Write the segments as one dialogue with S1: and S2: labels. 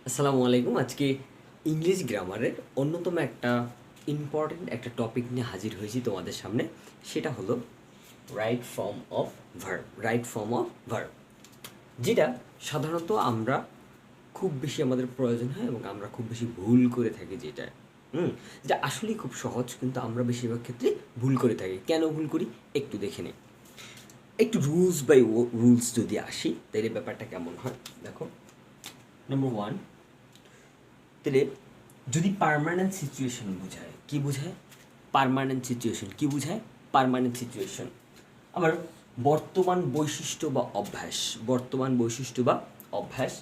S1: আসসালামু আলাইকুম। আজকে ইংলিশ গ্রামারের অন্যতম একটা ইম্পর্টেন্ট একটা টপিক নিয়ে হাজির হয়েছি তোমাদের সামনে। সেটা হলো right form of verb. Right form of verb, যেটা সাধারণত আমরা খুব বেশি আমাদের প্রয়োজন হয় এবং আমরা খুব বেশি ভুল করে থাকি। যেটা আসলেই খুব সহজ, কিন্তু আমরা বেশিরভাগ ক্ষেত্রে ভুল করে থাকি। কেন ভুল করি একটু দেখে নিই। একটু রুলস বাই রুলস যদি আসি, তাহলে ব্যাপারটা কেমন হয় দেখো। নাম্বার ওয়ান, তাহলে যদি পার্মানেন্ট সিচুয়েশন বোঝায়, কি বোঝায়? পার্মানেন্ট সিচুয়েশন কি বোঝায়? Permanent situation. আবার বর্তমান বৈশিষ্ট্য বা অভ্যাস। বর্তমান বৈশিষ্ট্য বা অভ্যাস,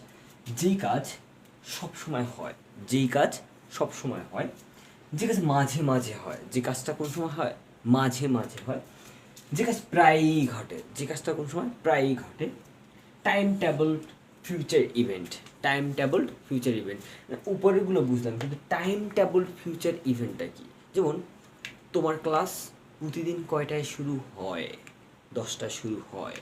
S1: যেই কাজ সবসময় হয়, যেই কাজ সবসময় হয়, যে কাজ মাঝে মাঝে হয়, যে কাজটা কোন সময় হয়? মাঝে মাঝে হয়। যে কাজ প্রায়ই ঘটে, যে কাজটা কোন সময়? প্রায়ই ঘটে। Timetable future event. Timetable future event, উপরেরগুলো বুঝলাম, কিন্তু টাইম টেবল ফিউচার ইভেন্টটা কি? যেমন তোমার ক্লাস প্রতিদিন কয়টায় শুরু হয়? 10টায় শুরু হয়,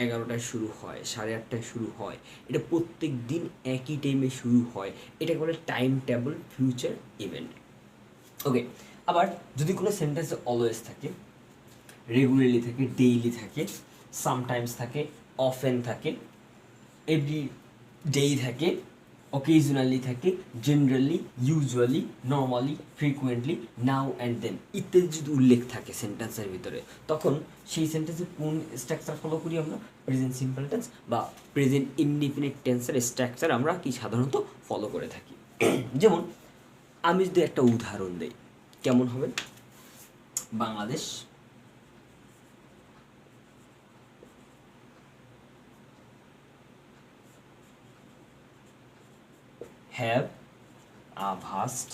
S1: 11টায় শুরু হয়, 8:30টায় শুরু হয়। এটা প্রত্যেক দিন একই টাইমে শুরু হয়। এটাকে বলে টাইম টেবল ফিউচার ইভেন্ট। ওকে। আবার যদি কোনো সেন্টেন্সে অলওয়েজ থাকে, রেগুলারলি থাকে, ডেইলি থাকে, সামটাইমস থাকে, অফেন থাকে, এভরি ডেই থাকে, অকেজনালি থাকে, generally, usually, normally, frequently, now and then ইত্যাদি যদি উল্লেখ থাকে সেন্টেন্সের ভিতরে, তখন সেই সেন্টেন্সে কোন স্ট্রাকচার ফলো করি আমরা? প্রেজেন্ট সিম্পল টেন্স বা প্রেজেন্ট ইনডিফিনিট টেন্সের স্ট্রাকচার আমরা কি সাধারণত ফলো করে থাকি। যেমন আমি যদি একটা উদাহরণ দিই, কেমন হবে? Bangladesh have a vast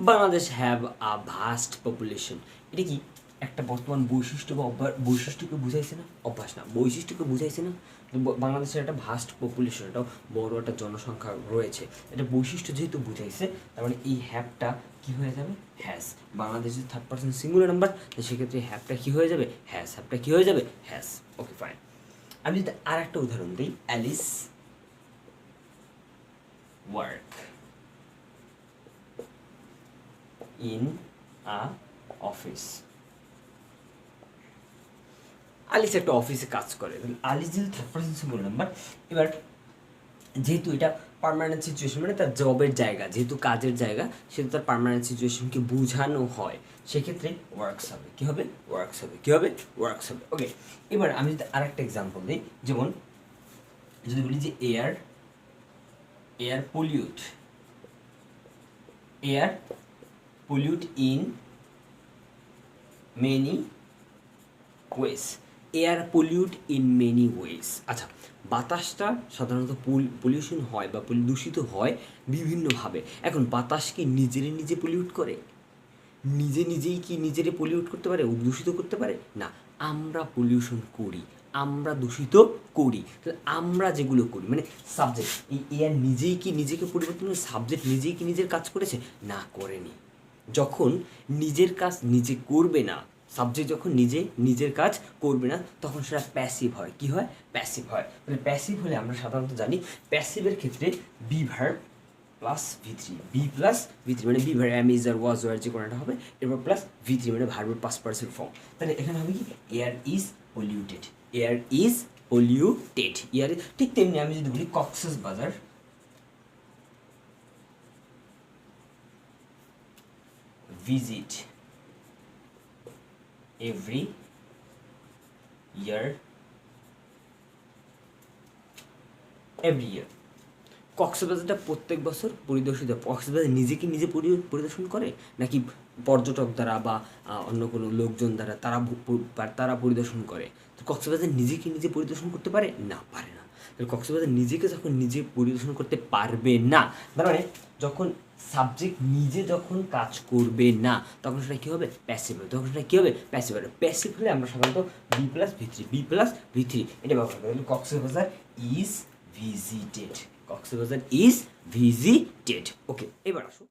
S1: Bangladesh have a vast population. এটা কি একটা বর্তমান বৈশিষ্ট্য বা বৈশিষ্ট্যকে বুঝাইছে না? অভ্যাস না, বৈশিষ্ট্যকে বুঝাইছে না? বাংলাদেশের একটা ভাস্ট পপুলেশন, একটা বড় একটা জনসংখ্যা রয়েছে, এটা বৈশিষ্ট্য যেহেতু বুঝাইছে, তার মানে এই হ্যাভটা কি হয়ে যাবে? হ্যাজ। বাংলাদেশের থার্ড পার্সন সিঙ্গুলার নাম্বার, সেক্ষেত্রে হ্যাভটা কি হয়ে যাবে? হ্যাজ। হ্যাভটা কি হয়ে যাবে? হ্যাজ। Okay, fine. আমি যদি আর একটা উদাহরণ দিই, Alice work in a office. Alice একটা অফিসে কাজ করে, আলিস যেহেতু থার্ড পার্সন সিঙ্গুলার নাম্বার, এবার যেহেতু এটা পার্মানেন্ট সিচুয়েশন, মানে তার জবের জায়গা, যেহেতু কাজের জায়গা, সেহেতু তার পার্মানেন্ট সিচুয়েশনকে বোঝানো হয়, সেক্ষেত্রে ওয়ার্কস হবে। কী হবে? ওয়ার্কস হবে। কী হবে? ওয়ার্কস হবে। ওকে। এবার আমি যদি আর একটা এক্সাম্পল দিই, যেমন যদি বলি যে air air pollute air pollute in many OS. Air pollute in many ওয়েস। আচ্ছা, বাতাসটা সাধারণত পলিউশন হয় বা দূষিত হয় বিভিন্নভাবে। এখন বাতাস কি নিজেরই নিজে পলিউট করে? নিজে নিজেই কি নিজেরে পলিউট করতে পারে, দূষিত করতে পারে? না, আমরা পলিউশন করি, আমরা দূষিত করি। তাহলে আমরা যেগুলো করি, মানে সাবজেক্ট, এই এয়ার নিজেই কি নিজেকে পরিবর্তন করে? সাবজেক্ট নিজেই কি নিজের কাজ করেছে? না, করেনি। যখন নিজের কাজ নিজে করবে না, সাবজেক্ট যখন নিজে নিজের কাজ করবে না, তখন সেটা প্যাসিভ হয়। কি হয়? প্যাসিভ হয়। তাহলে প্যাসিভ হলে আমরা সাধারণত জানি, প্যাসিভের ক্ষেত্রে be verb plus V3, be plus V3, মানে be verb, am is are was were যে কোনোটা হবে, এরপর প্লাস ভি3, মানে ভার্বের পাস্ট পার্সন ফর্ম। তাহলে এখানে হবে কি? Air is polluted. Air is polluted. Air, ঠিক তেমনি আমি যদি বলি কক্সেস বাজার visit every year কক্সবাজারটা প্রত্যেক বছর পরিদর্শিত। কক্সবাজার নিজে কি নিজে পরিদর্শন করে, নাকি পর্যটক দ্বারা বা অন্য কোনো লোকজন দ্বারা তারা পরিদর্শন করে? তো কক্সবাজার নিজে কি নিজে পরিদর্শন করতে পারে? না, পারে না। তাহলে কক্সবাজার নিজেকে যখন নিজে পরিদর্শন করতে পারবে না, তার মানে যখন সাবজেক্ট নিজে যখন কাজ করবে না, তখন সেটা কী হবে? প্যাসিভ হবে। তখন সেটা কী হবে? প্যাসিভ হবে। প্যাসিভ হলে আমরা সাধারণত be plus V3, be plus V3 এটা ব্যবহার করি। Cox's Bazar is visited. Cox's Bazar is visited. Okay, এবার আসো।